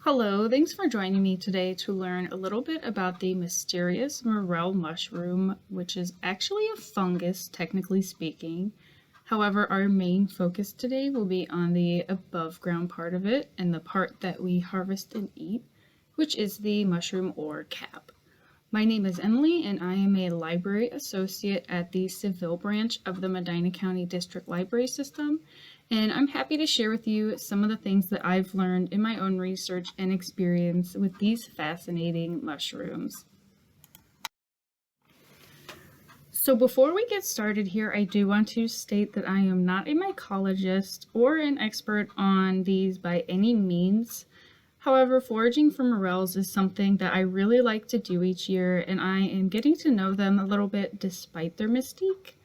Hello, thanks for joining me today to learn a little bit about the mysterious Morel mushroom, which is actually a fungus, technically speaking. However, our main focus today will be on the above ground part of it and the part that we harvest and eat, which is the mushroom or cap. My name is Emily, and I am a library associate at the Seville branch of the Medina County District Library System, and I'm happy to share with you some of the things that I've learned in my own research and experience with these fascinating mushrooms. So before we get started here, I do want to state that I am not a mycologist or an expert on these by any means. However, foraging for morels is something that I really like to do each year, and I am getting to know them a little bit despite their mystique.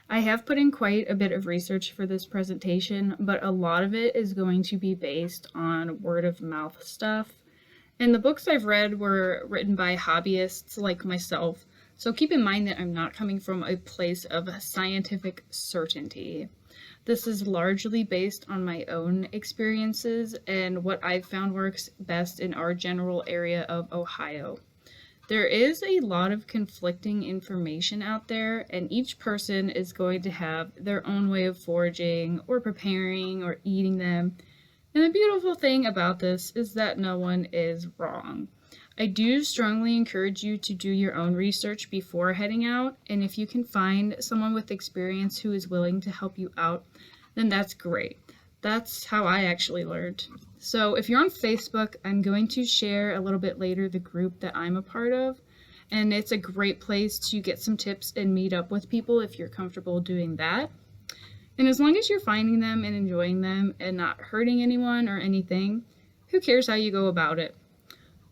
I have put in quite a bit of research for this presentation, but a lot of it is going to be based on word of mouth stuff. And the books I've read were written by hobbyists like myself, so keep in mind that I'm not coming from a place of scientific certainty. This is largely based on my own experiences and what I've found works best in our general area of Ohio. There is a lot of conflicting information out there, and each person is going to have their own way of foraging or preparing or eating them. And the beautiful thing about this is that no one is wrong. I do strongly encourage you to do your own research before heading out, and if you can find someone with experience who is willing to help you out, then that's great. That's how I actually learned. So if you're on Facebook, I'm going to share a little bit later the group that I'm a part of, and it's a great place to get some tips and meet up with people if you're comfortable doing that. And as long as you're finding them and enjoying them and not hurting anyone or anything, who cares how you go about it?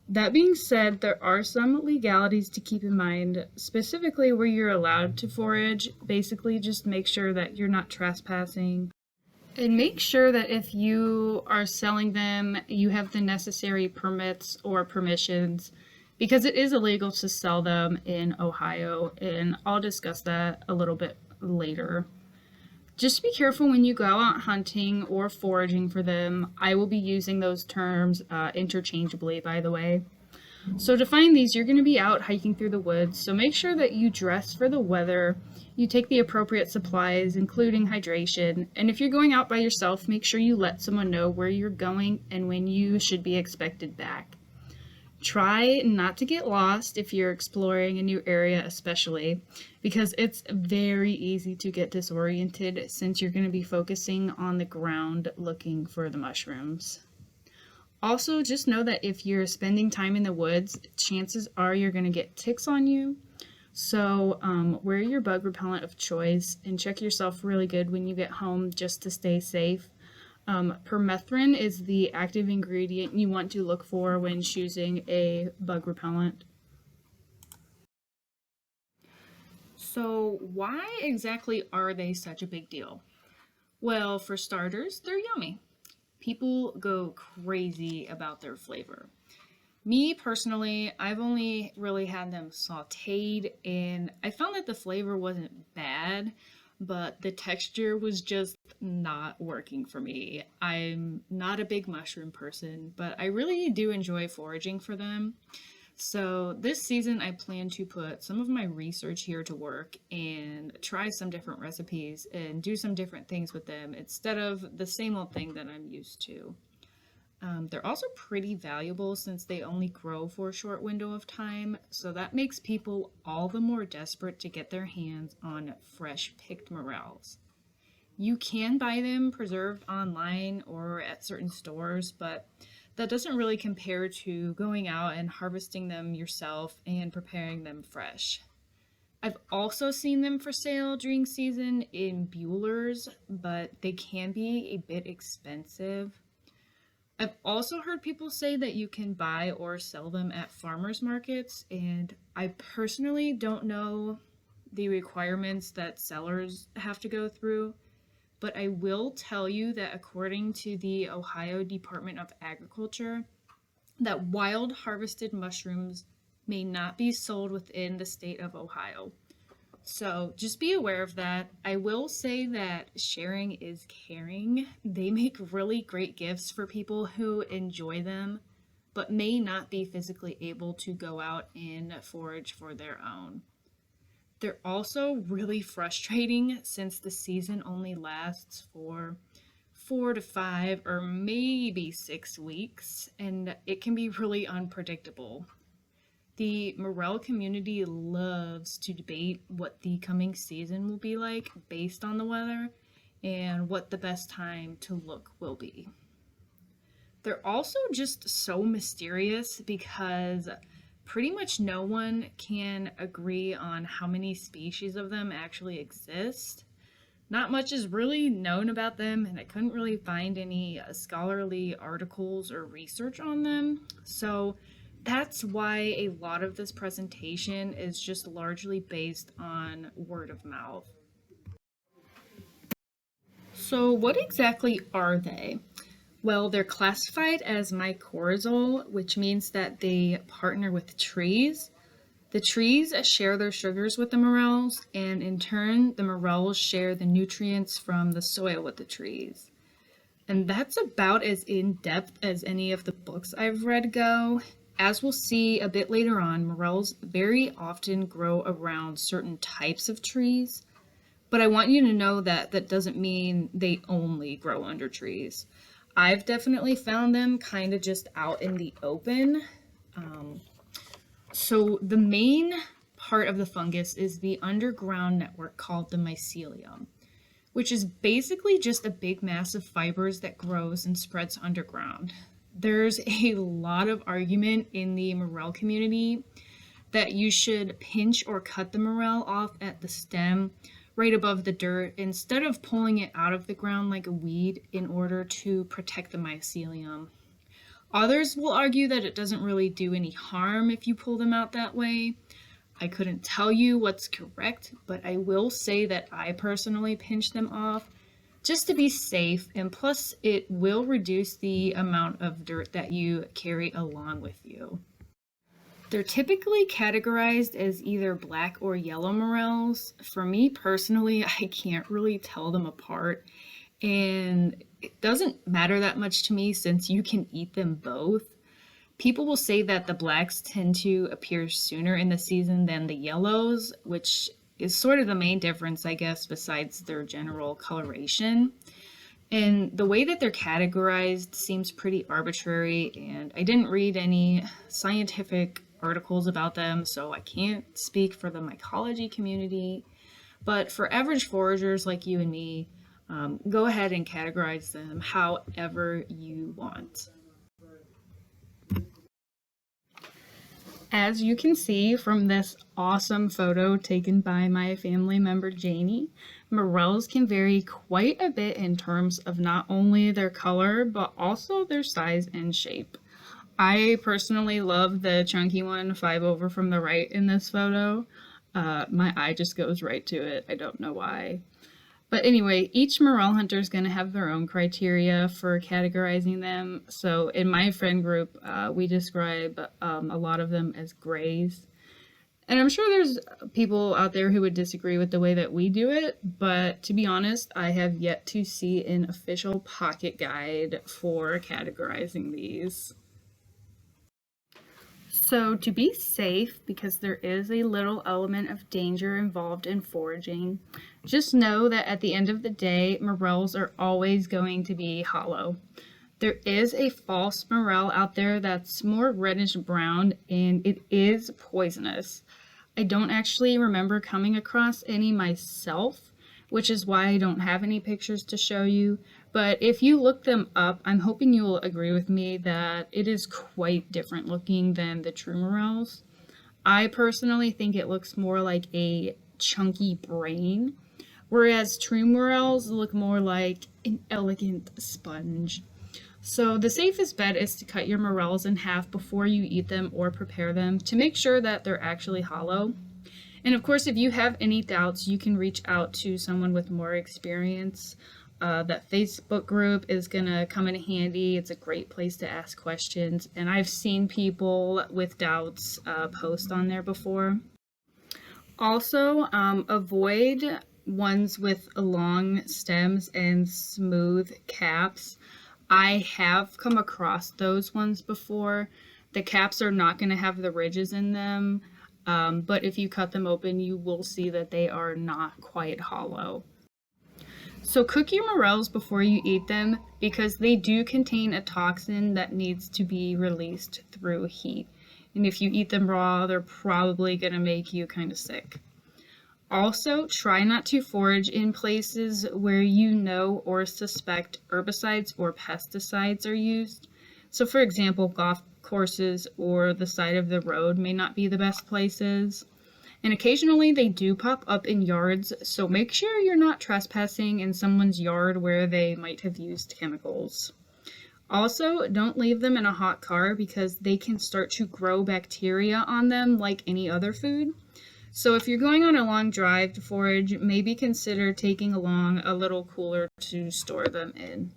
That being said, there are some legalities to keep in mind, specifically where you're allowed to forage. Basically, just make sure that you're not trespassing. And make sure that if you are selling them, you have the necessary permits or permissions, because it is illegal to sell them in Ohio, and I'll discuss that a little bit later. Just be careful when you go out hunting or foraging for them. I will be using those terms interchangeably, by the way. So to find these, you're going to be out hiking through the woods, so make sure that you dress for the weather, you take the appropriate supplies, including hydration, and if you're going out by yourself, make sure you let someone know where you're going and when you should be expected back. Try not to get lost if you're exploring a new area, especially, because it's very easy to get disoriented since you're going to be focusing on the ground looking for the mushrooms. Also, just know that if you're spending time in the woods, chances are you're going to get ticks on you. So wear your bug repellent of choice and check yourself really good when you get home just to stay safe. Permethrin is the active ingredient you want to look for when choosing a bug repellent. So why exactly are they such a big deal? Well, for starters, they're yummy. People go crazy about their flavor. Me personally, I've only really had them sauteed, and I found that the flavor wasn't bad, but the texture was just not working for me. I'm not a big mushroom person, but I really do enjoy foraging for them. So this season I plan to put some of my research here to work and try some different recipes and do some different things with them instead of the same old thing that I'm used to. They're also pretty valuable since they only grow for a short window of time, so that makes people all the more desperate to get their hands on fresh picked morels. You can buy them preserved online or at certain stores, but that doesn't really compare to going out and harvesting them yourself and preparing them fresh. I've also seen them for sale during season in Bueller's, but they can be a bit expensive. I've also heard people say that you can buy or sell them at farmers markets, and I personally don't know the requirements that sellers have to go through, but I will tell you that according to the Ohio Department of Agriculture, that wild harvested mushrooms may not be sold within the state of Ohio. So just be aware of that. I will say that sharing is caring. They make really great gifts for people who enjoy them. but may not be physically able to go out and forage for their own. They're also really frustrating since the season only lasts for 4 to 5 or maybe 6 weeks, and it can be really unpredictable. The Morel community loves to debate what the coming season will be like based on the weather and what the best time to look will be. They're also just so mysterious because pretty much no one can agree on how many species of them actually exist. Not much is really known about them, and I couldn't really find any scholarly articles or research on them. So that's why a lot of this presentation is just largely based on word of mouth. So what exactly are they? Well, they're classified as mycorrhizal, which means that they partner with trees. The trees share their sugars with the morels, and in turn, the morels share the nutrients from the soil with the trees. And that's about as in-depth as any of the books I've read go. As we'll see a bit later on, morels very often grow around certain types of trees, but I want you to know that that doesn't mean they only grow under trees. I've definitely found them kind of just out in the open. So the main part of the fungus is the underground network called the mycelium, which is basically just a big mass of fibers that grows and spreads underground. There's a lot of argument in the morel community that you should pinch or cut the morel off at the stem right above the dirt instead of pulling it out of the ground like a weed in order to protect the mycelium. Others will argue that it doesn't really do any harm if you pull them out that way. I couldn't tell you what's correct, but I will say that I personally pinch them off just to be safe, and plus it will reduce the amount of dirt that you carry along with you. They're typically categorized as either black or yellow morels. For me personally, I can't really tell them apart, and it doesn't matter that much to me since you can eat them both. People will say that the blacks tend to appear sooner in the season than the yellows, which is sort of the main difference, I guess, besides their general coloration. And the way that they're categorized seems pretty arbitrary, and I didn't read any scientific articles about them, so I can't speak for the mycology community. But for average foragers like you and me, go ahead and categorize them however you want. As you can see from this awesome photo taken by my family member Janie, morels can vary quite a bit in terms of not only their color, but also their size and shape. I personally love the chunky one 5 over from the right in this photo. My eye just goes right to it. I don't know why. But anyway, each morel hunter is going to have their own criteria for categorizing them. So in my friend group, we describe a lot of them as grays. And I'm sure there's people out there who would disagree with the way that we do it, but to be honest, I have yet to see an official pocket guide for categorizing these. So to be safe, because there is a little element of danger involved in foraging, just know that at the end of the day, morels are always going to be hollow. There is a false morel out there that's more reddish brown, and it is poisonous. I don't actually remember coming across any myself, which is why I don't have any pictures to show you. But if you look them up, I'm hoping you'll agree with me that it is quite different looking than the true morels. I personally think it looks more like a chunky brain, whereas true morels look more like an elegant sponge. So the safest bet is to cut your morels in half before you eat them or prepare them to make sure that they're actually hollow. And of course, if you have any doubts, you can reach out to someone with more experience. That Facebook group is going to come in handy. It's a great place to ask questions. And I've seen people with doubts post on there before. Also, avoid ones with long stems and smooth caps. I have come across those ones before. The caps are not going to have the ridges in them, but if you cut them open, you will see that they are not quite hollow. So cook your morels before you eat them because they do contain a toxin that needs to be released through heat. And if you eat them raw, they're probably going to make you kind of sick. Also, try not to forage in places where you know or suspect herbicides or pesticides are used. So, for example, golf courses or the side of the road may not be the best places. And occasionally they do pop up in yards, so make sure you're not trespassing in someone's yard where they might have used chemicals. Also, don't leave them in a hot car because they can start to grow bacteria on them like any other food. So if you're going on a long drive to forage, maybe consider taking along a little cooler to store them in.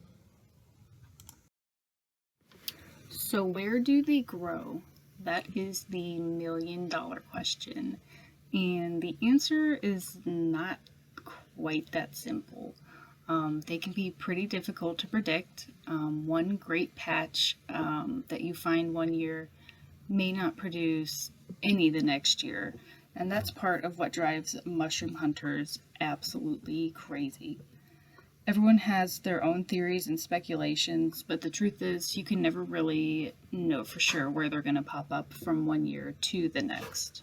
So where do they grow? That is the million-dollar question. And the answer is not quite that simple. They can be pretty difficult to predict. One great patch that you find one year may not produce any the next year. And that's part of what drives mushroom hunters absolutely crazy. Everyone has their own theories and speculations, but the truth is you can never really know for sure where they're going to pop up from one year to the next.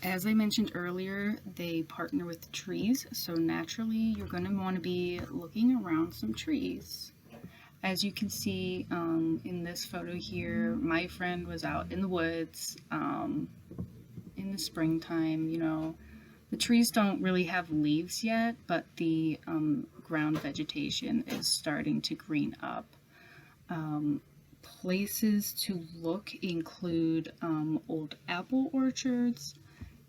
As I mentioned earlier, they partner with trees, so naturally you're going to want to be looking around some trees. As you can see in this photo here, my friend was out in the woods in the springtime. You know, the trees don't really have leaves yet, but the ground vegetation is starting to green up. Places to look include old apple orchards,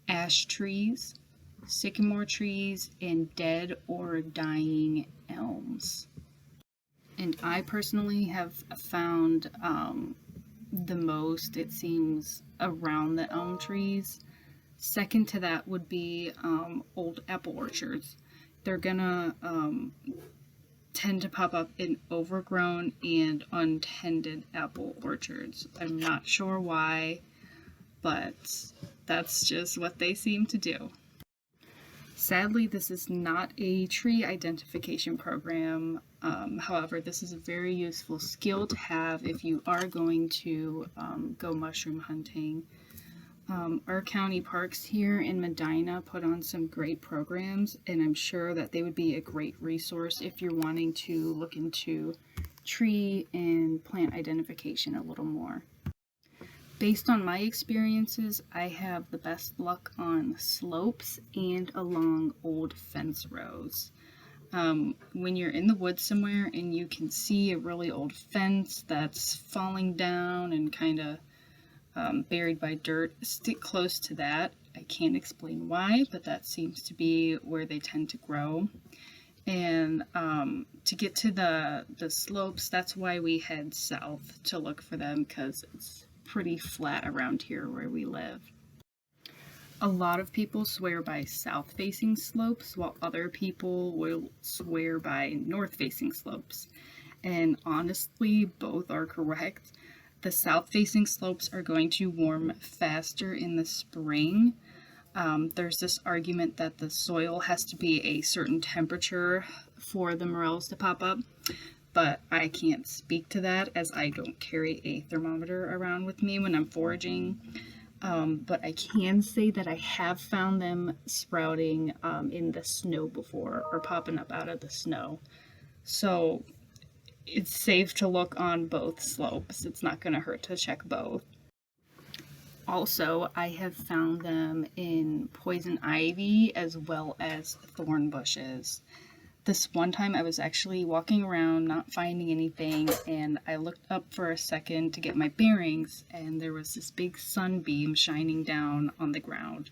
ash trees, sycamore trees, and dead or dying elms. And I personally have found the most, it seems, around the elm trees. Second to that would be old apple orchards. They're gonna tend to pop up in overgrown and untended apple orchards. I'm not sure why, but that's just what they seem to do. Sadly, this is not a tree identification program. However, this is a very useful skill to have if you are going to go mushroom hunting. Our county parks here in Medina put on some great programs, and I'm sure that they would be a great resource if you're wanting to look into tree and plant identification a little more. Based on my experiences, I have the best luck on slopes and along old fence rows. When you're in the woods somewhere and you can see a really old fence that's falling down and kind of buried by dirt, stick close to that. I can't explain why, but that seems to be where they tend to grow. And to get to the slopes, that's why we head south to look for them, because it's pretty flat around here where we live. A lot of people swear by south-facing slopes, while other people will swear by north-facing slopes. And honestly, both are correct. The south-facing slopes are going to warm faster in the spring. There's this argument that the soil has to be a certain temperature for the morels to pop up, but I can't speak to that as I don't carry a thermometer around with me when I'm foraging. But I can say that I have found them sprouting in the snow before, or popping up out of the snow. So it's safe to look on both slopes. It's not going to hurt to check both. Also, I have found them in poison ivy as well as thorn bushes. This one time I was actually walking around not finding anything, and I looked up for a second to get my bearings, and there was this big sunbeam shining down on the ground,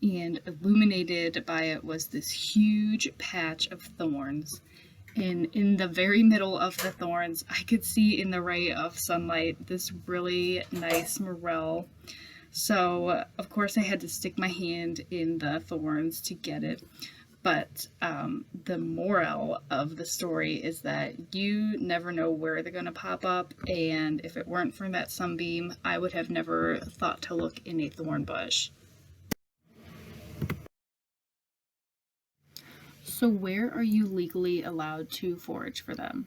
and illuminated by it was this huge patch of thorns. And in the very middle of the thorns, I could see in the ray of sunlight this really nice morel. So of course I had to stick my hand in the thorns to get it. But the moral of the story is that you never know where they're going to pop up, and if it weren't for that sunbeam, I would have never thought to look in a thorn bush. So where are you legally allowed to forage for them?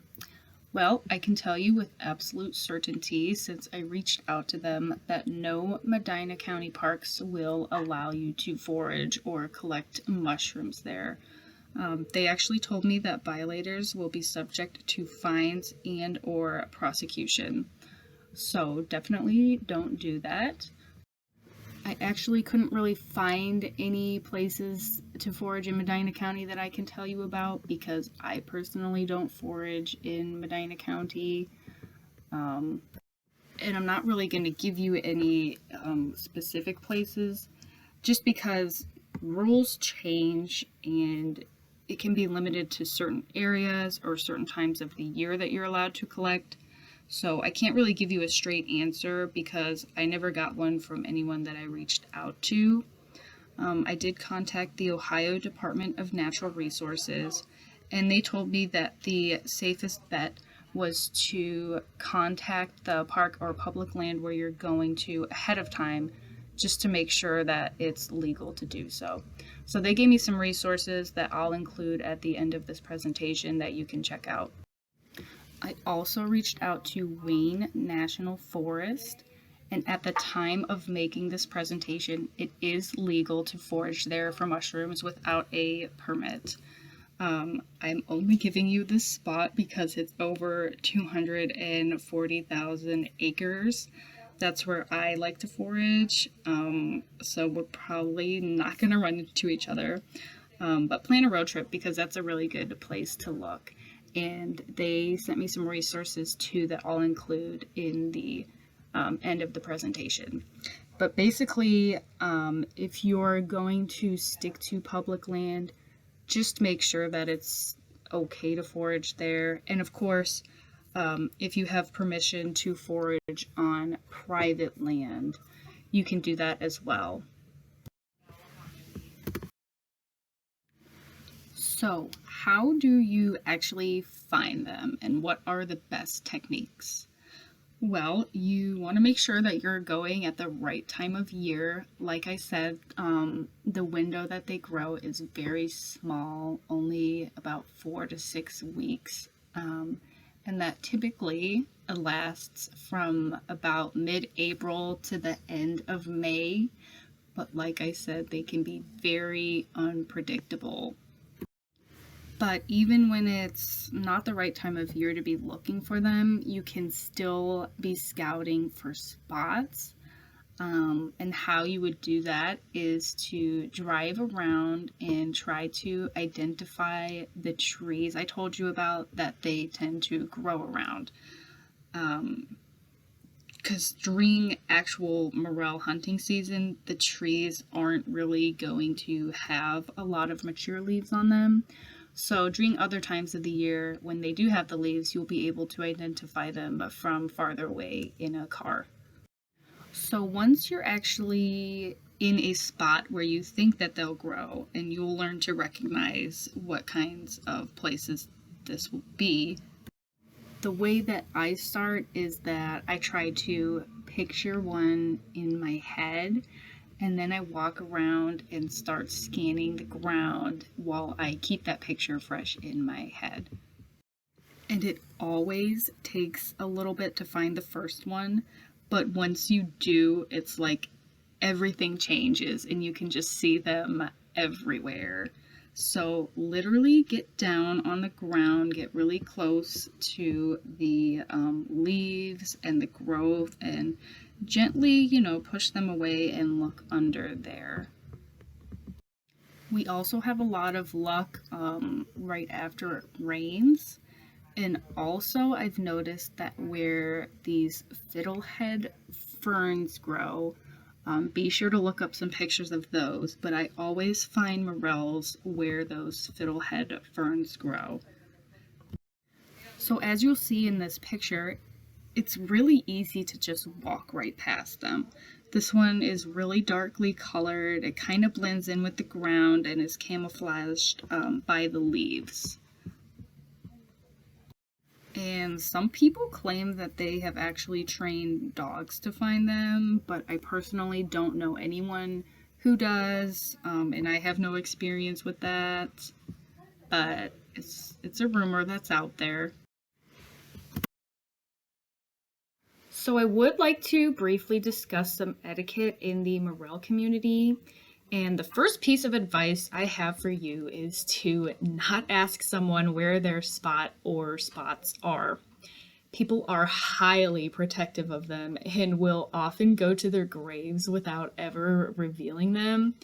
Well, I can tell you with absolute certainty, since I reached out to them, that no Medina County parks will allow you to forage or collect mushrooms there. They actually told me that violators will be subject to fines and or prosecution. So definitely don't do that. I actually couldn't really find any places to forage in Medina County that I can tell you about because I personally don't forage in Medina County. And I'm not really going to give you any specific places just because rules change and it can be limited to certain areas or certain times of the year that you're allowed to collect. So I can't really give you a straight answer because I never got one from anyone that I reached out to. I did contact the Ohio Department of Natural Resources, and they told me that the safest bet was to contact the park or public land where you're going to ahead of time just to make sure that it's legal to do so. So they gave me some resources that I'll include at the end of this presentation that you can check out. I also reached out to Wayne National Forest, and at the time of making this presentation, it is legal to forage there for mushrooms without a permit. I'm only giving you this spot because it's over 240,000 acres. That's where I like to forage, so we're probably not going to run into each other. But plan a road trip because that's a really good place to look. And they sent me some resources too that I'll include in the end of the presentation. But basically, if you're going to stick to public land, just make sure that it's okay to forage there. And of course, if you have permission to forage on private land, you can do that as well. So, how do you actually find them and what are the best techniques? Well, you want to make sure that you're going at the right time of year. Like I said, the window that they grow is very small, only about 4 to 6 weeks. And that typically lasts from about mid-April to the end of May. But like I said, they can be very unpredictable. But even when it's not the right time of year to be looking for them, you can still be scouting for spots. And how you would do that is to drive around and try to identify the trees I told you about that they tend to grow around. Because during actual morel hunting season, the trees aren't really going to have a lot of mature leaves on them. So during other times of the year, when they do have the leaves, you'll be able to identify them from farther away in a car. So once you're actually in a spot where you think that they'll grow, and you'll learn to recognize what kinds of places this will be, the way that I start is that I try to picture one in my head, and then I walk around and start scanning the ground while I keep that picture fresh in my head. And it always takes a little bit to find the first one, but once you do, it's like everything changes and you can just see them everywhere. So literally get down on the ground, get really close to the leaves and the growth, and gently, push them away and look under there. We also have a lot of luck right after it rains. And also I've noticed that where these fiddlehead ferns grow, be sure to look up some pictures of those, but I always find morels where those fiddlehead ferns grow. So as you'll see in this picture, it's really easy to just walk right past them. This one is really darkly colored. It kind of blends in with the ground and is camouflaged by the leaves. And some people claim that they have actually trained dogs to find them, but I personally don't know anyone who does, and I have no experience with that. But it's a rumor that's out there. So I would like to briefly discuss some etiquette in the Morel community. And the first piece of advice I have for you is to not ask someone where their spot or spots are. People are highly protective of them and will often go to their graves without ever revealing them,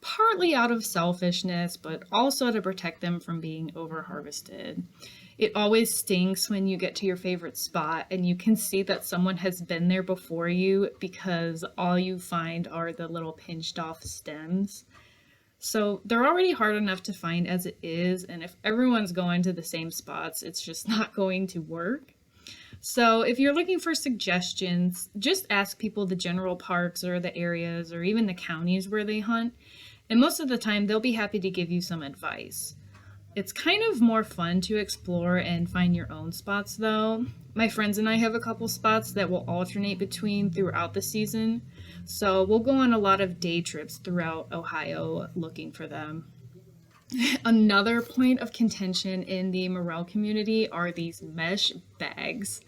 partly out of selfishness, but also to protect them from being over-harvested. It always stinks when you get to your favorite spot and you can see that someone has been there before you because all you find are the little pinched off stems. So they're already hard enough to find as it is, and if everyone's going to the same spots, it's just not going to work. So if you're looking for suggestions, just ask people the general parks or the areas or even the counties where they hunt, and most of the time they'll be happy to give you some advice. It's kind of more fun to explore and find your own spots though. My friends and I have a couple spots that we'll alternate between throughout the season, so we'll go on a lot of day trips throughout Ohio looking for them. Another point of contention in the Morel community are these mesh bags.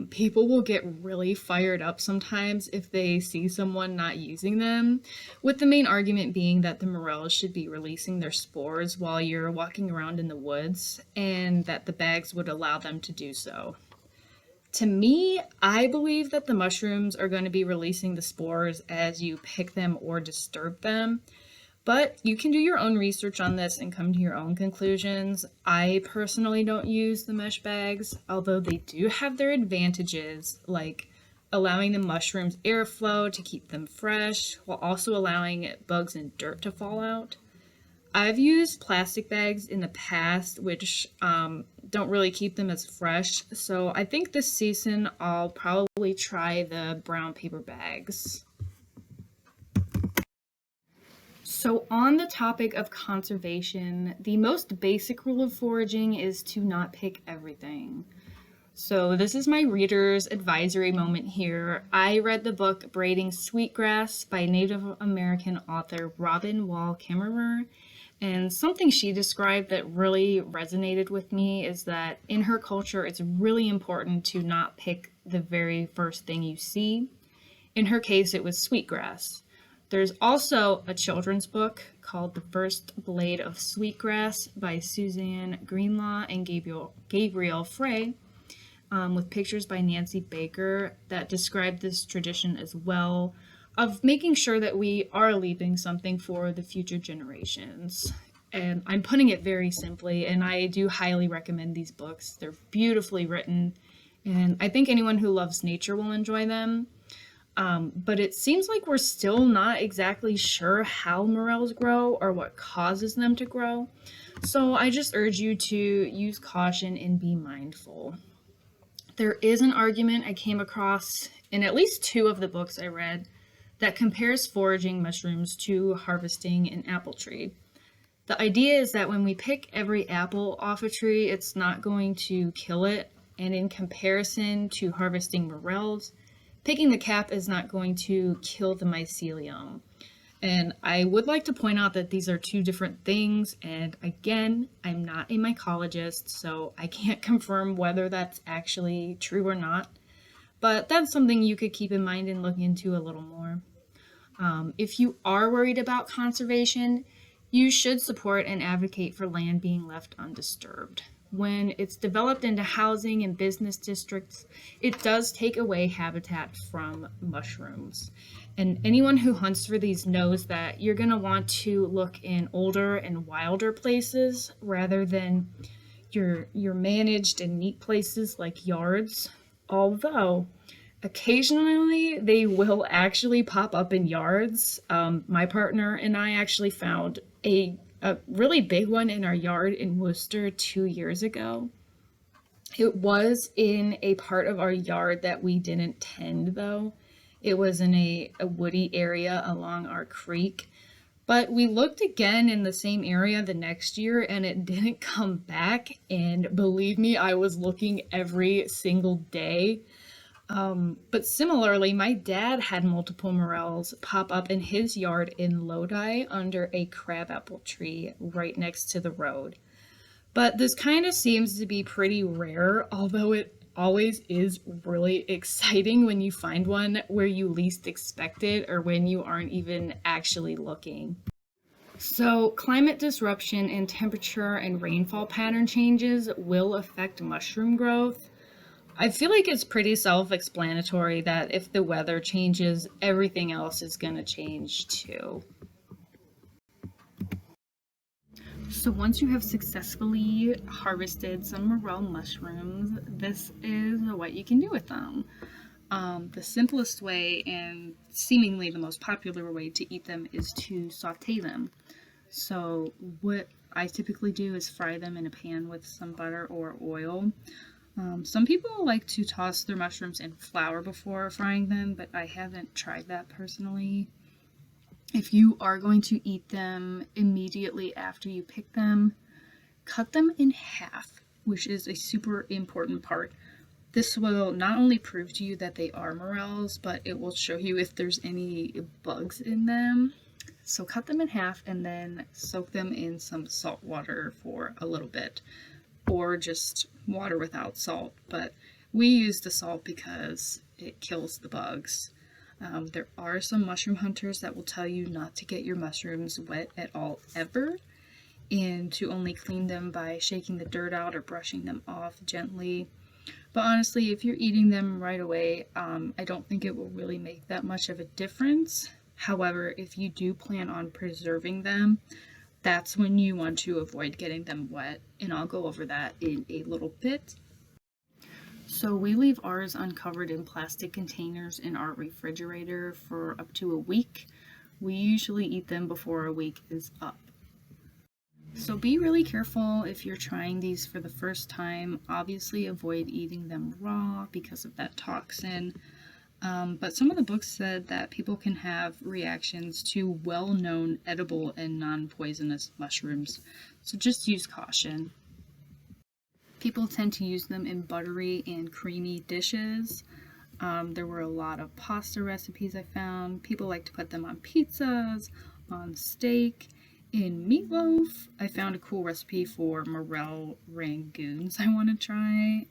People will get really fired up sometimes if they see someone not using them, with the main argument being that the morels should be releasing their spores while you're walking around in the woods, and that the bags would allow them to do so. To me, I believe that the mushrooms are going to be releasing the spores as you pick them or disturb them. But you can do your own research on this and come to your own conclusions. I personally don't use the mesh bags, although they do have their advantages, like allowing the mushrooms airflow to keep them fresh, while also allowing bugs and dirt to fall out. I've used plastic bags in the past, which don't really keep them as fresh, so I think this season I'll probably try the brown paper bags. So on the topic of conservation, the most basic rule of foraging is to not pick everything. So this is my reader's advisory moment here. I read the book Braiding Sweetgrass by Native American author Robin Wall Kimmerer, and something she described that really resonated with me is that in her culture, it's really important to not pick the very first thing you see. In her case, it was sweetgrass. There's also a children's book called The First Blade of Sweetgrass by Suzanne Greenlaw and Gabriel Frey, with pictures by Nancy Baker that describe this tradition as well, of making sure that we are leaving something for the future generations. And I'm putting it very simply, and I do highly recommend these books. They're beautifully written, and I think anyone who loves nature will enjoy them. But it seems like we're still not exactly sure how morels grow or what causes them to grow. So I just urge you to use caution and be mindful. There is an argument I came across in at least two of the books I read that compares foraging mushrooms to harvesting an apple tree. The idea is that when we pick every apple off a tree, it's not going to kill it, and in comparison to harvesting morels, picking the cap is not going to kill the mycelium. And I would like to point out that these are two different things, and again, I'm not a mycologist, so I can't confirm whether that's actually true or not, but that's something you could keep in mind and look into a little more. If you are worried about conservation, you should support and advocate for land being left undisturbed. When it's developed into housing and business districts, it does take away habitat from mushrooms. And anyone who hunts for these knows that you're going to want to look in older and wilder places rather than your managed and neat places like yards. Although occasionally they will actually pop up in yards. My partner and I actually found a really big one in our yard in Worcester 2 years ago. It was in a part of our yard that we didn't tend, though. It was in a woody area along our creek. But we looked again in the same area the next year and it didn't come back. And believe me, I was looking every single day. But similarly, my dad had multiple morels pop up in his yard in Lodi under a crabapple tree right next to the road. But this kind of seems to be pretty rare, although it always is really exciting when you find one where you least expect it or when you aren't even actually looking. So, climate disruption and temperature and rainfall pattern changes will affect mushroom growth. I feel like it's pretty self explanatory that if the weather changes, everything else is going to change too. So once you have successfully harvested some morel mushrooms, this is what you can do with them. The simplest way and seemingly the most popular way to eat them is to saute them. So what I typically do is fry them in a pan with some butter or oil. Some people like to toss their mushrooms in flour before frying them, but I haven't tried that personally. If you are going to eat them immediately after you pick them, cut them in half, which is a super important part. This will not only prove to you that they are morels, but it will show you if there's any bugs in them. So cut them in half and then soak them in some salt water for a little bit, or just water without salt. But we use the salt because it kills the bugs. There are some mushroom hunters that will tell you not to get your mushrooms wet at all ever, and to only clean them by shaking the dirt out or brushing them off gently. But honestly, if you're eating them right away, I don't think it will really make that much of a difference. However, if you do plan on preserving them, that's when you want to avoid getting them wet, and I'll go over that in a little bit. So we leave ours uncovered in plastic containers in our refrigerator for up to a week. We usually eat them before a week is up. So be really careful if you're trying these for the first time. Obviously avoid eating them raw because of that toxin. But some of the books said that people can have reactions to well-known edible and non-poisonous mushrooms. So just use caution. People tend to use them in buttery and creamy dishes. There were a lot of pasta recipes I found. People like to put them on pizzas, on steak, in meatloaf. I found a cool recipe for morel rangoons I want to try.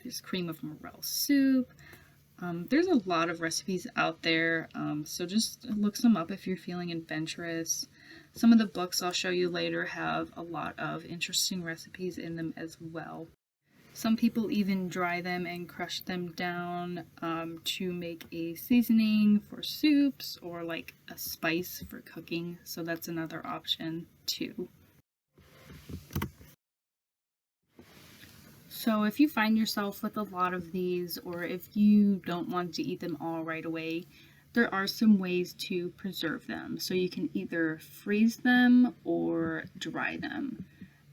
There's cream of morel soup. There's a lot of recipes out there, so just look some up if you're feeling adventurous. Some of the books I'll show you later have a lot of interesting recipes in them as well. Some people even dry them and crush them down to make a seasoning for soups or like a spice for cooking, so that's another option too. So if you find yourself with a lot of these, or if you don't want to eat them all right away, there are some ways to preserve them. So you can either freeze them or dry them.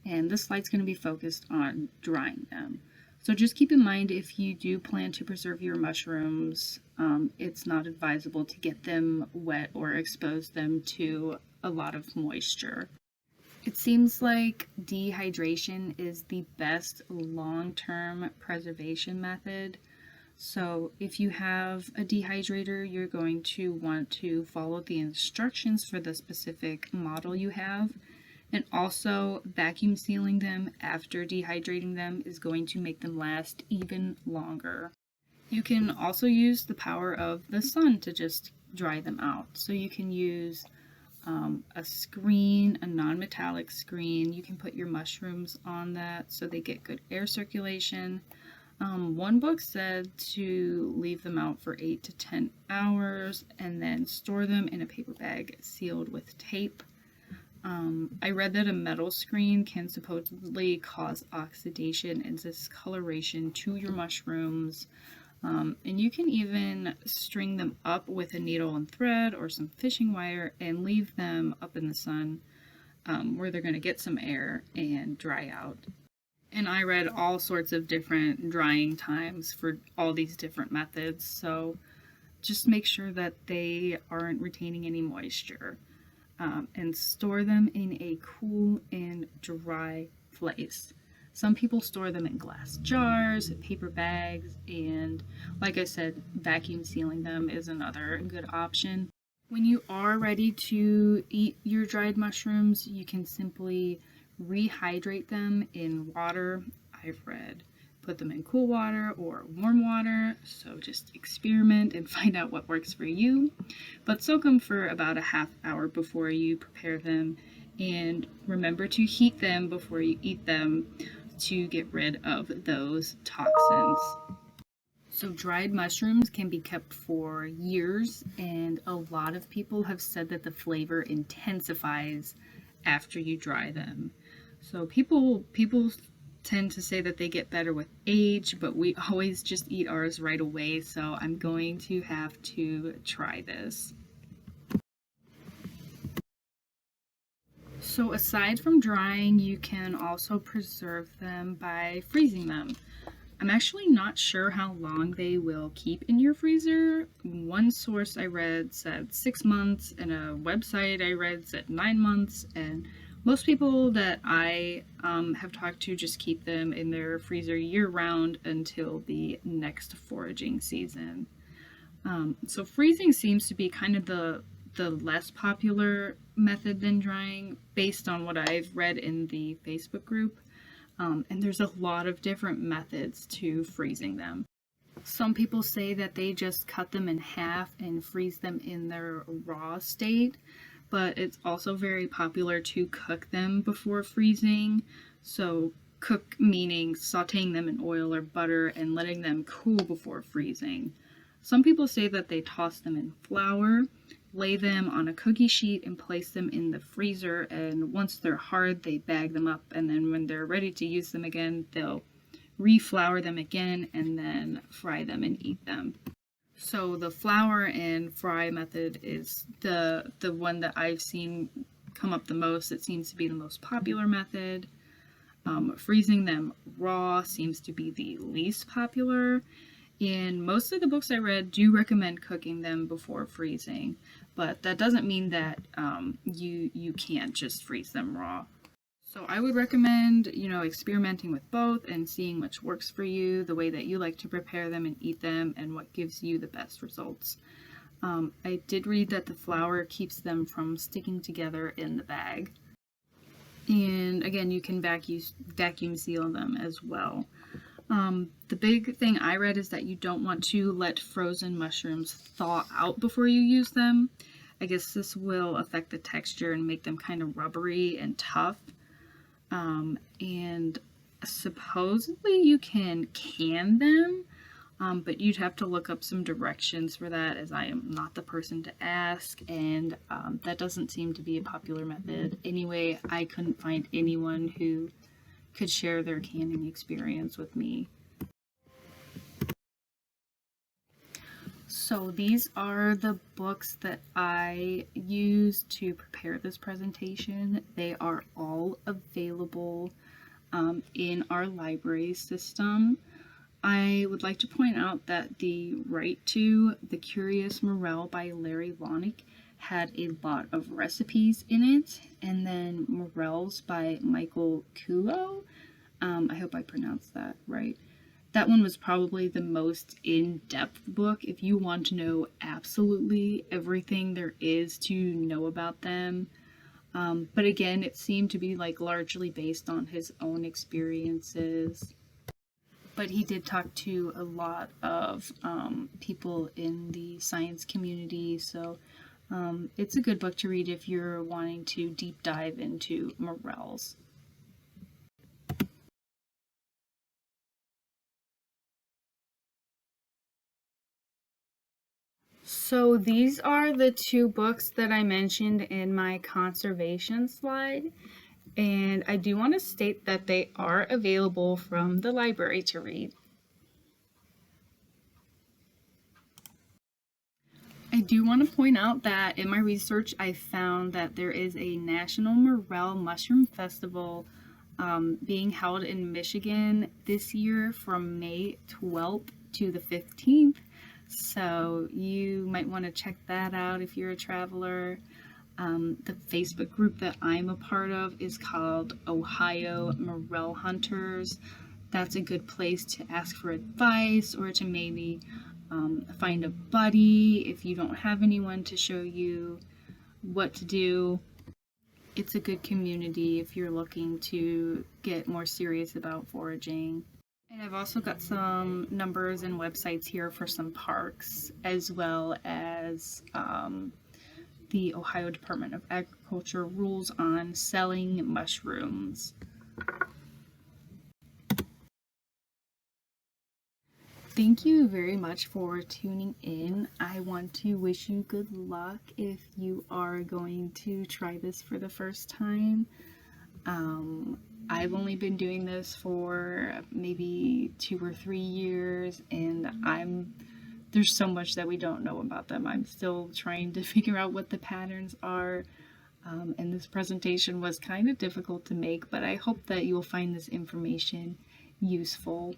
And this slide's going to be focused on drying them. So just keep in mind, if you do plan to preserve your mushrooms, it's not advisable to get them wet or expose them to a lot of moisture. It seems like dehydration is the best long-term preservation method. So if you have a dehydrator, you're going to want to follow the instructions for the specific model you have. And also, vacuum sealing them after dehydrating them is going to make them last even longer. You can also use the power of the sun to just dry them out. So you can use a screen, a non-metallic screen. You can put your mushrooms on that so they get good air circulation. One book said to leave them out for 8 to 10 hours and then store them in a paper bag sealed with tape. I read that a metal screen can supposedly cause oxidation and discoloration to your mushrooms. And you can even string them up with a needle and thread or some fishing wire and leave them up in the sun where they're going to get some air and dry out. And I read all sorts of different drying times for all these different methods, so just make sure that they aren't retaining any moisture. And store them in a cool and dry place. Some people store them in glass jars, paper bags, and like I said, vacuum sealing them is another good option. When you are ready to eat your dried mushrooms, you can simply rehydrate them in water. I've read put them in cool water or warm water, so just experiment and find out what works for you. But soak them for about a half hour before you prepare them, and remember to heat them before you eat them to get rid of those toxins. So dried mushrooms can be kept for years, and a lot of people have said that the flavor intensifies after you dry them. So people tend to say that they get better with age, but we always just eat ours right away, so I'm going to have to try this. So aside from drying, you can also preserve them by freezing them. I'm actually not sure how long they will keep in your freezer. One source I read said 6 months, and a website I read said 9 months, and most people that I have talked to just keep them in their freezer year-round until the next foraging season. So freezing seems to be kind of the less popular method than drying, based on what I've read in the Facebook group. And there's a lot of different methods to freezing them. Some people say that they just cut them in half and freeze them in their raw state, but it's also very popular to cook them before freezing. So cook meaning sauteing them in oil or butter and letting them cool before freezing. Some people say that they toss them in flour, lay them on a cookie sheet, and place them in the freezer, and once they're hard, they bag them up, and then when they're ready to use them again, they'll reflour them again and then fry them and eat them. So the flour and fry method is the one that I've seen come up the most. It seems to be the most popular method. Freezing them raw seems to be the least popular. And most of the books I read do recommend cooking them before freezing, but that doesn't mean that you can't just freeze them raw. So I would recommend, experimenting with both and seeing which works for you, the way that you like to prepare them and eat them, and what gives you the best results. I did read that the flour keeps them from sticking together in the bag. And again, you can vacuum seal them as well. The big thing I read is that you don't want to let frozen mushrooms thaw out before you use them. I guess this will affect the texture and make them kind of rubbery and tough. And supposedly you can them, but you'd have to look up some directions for that, as I am not the person to ask, and that doesn't seem to be a popular method. Anyway, I couldn't find anyone who could share their canning experience with me. So these are the books that I used to prepare this presentation. They are all available in our library system. I would like to point out that the right to The Curious Morel by Larry Lonick had a lot of recipes in it, and then Morels by Michael Kulo. I hope I pronounced that right. That one was probably the most in-depth book if you want to know absolutely everything there is to know about them. But again, it seemed to be largely based on his own experiences. But he did talk to a lot of people in the science community, so it's a good book to read if you're wanting to deep dive into morels. So these are the two books that I mentioned in my conservation slide, and I do want to state that they are available from the library to read. I do want to point out that in my research I found that there is a National Morel Mushroom Festival being held in Michigan this year from May 12th to the 15th. So you might want to check that out if you're a traveler. The Facebook group that I'm a part of is called Ohio Morel Hunters. That's a good place to ask for advice or to maybe find a buddy if you don't have anyone to show you what to do. It's a good community if you're looking to get more serious about foraging. And I've also got some numbers and websites here for some parks, as well as the Ohio Department of Agriculture rules on selling mushrooms. Thank you very much for tuning in. I want to wish you good luck if you are going to try this for the first time. I've only been doing this for maybe 2 or 3 years, and there's so much that we don't know about them. I'm still trying to figure out what the patterns are, and this presentation was kind of difficult to make, but I hope that you'll find this information useful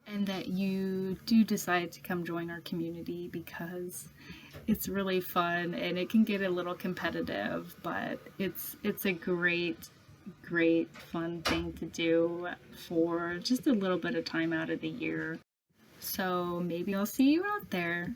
and that you do decide to come join our community, because it's really fun and it can get a little competitive, but it's a great fun thing to do for just a little bit of time out of the year. So maybe I'll see you out there.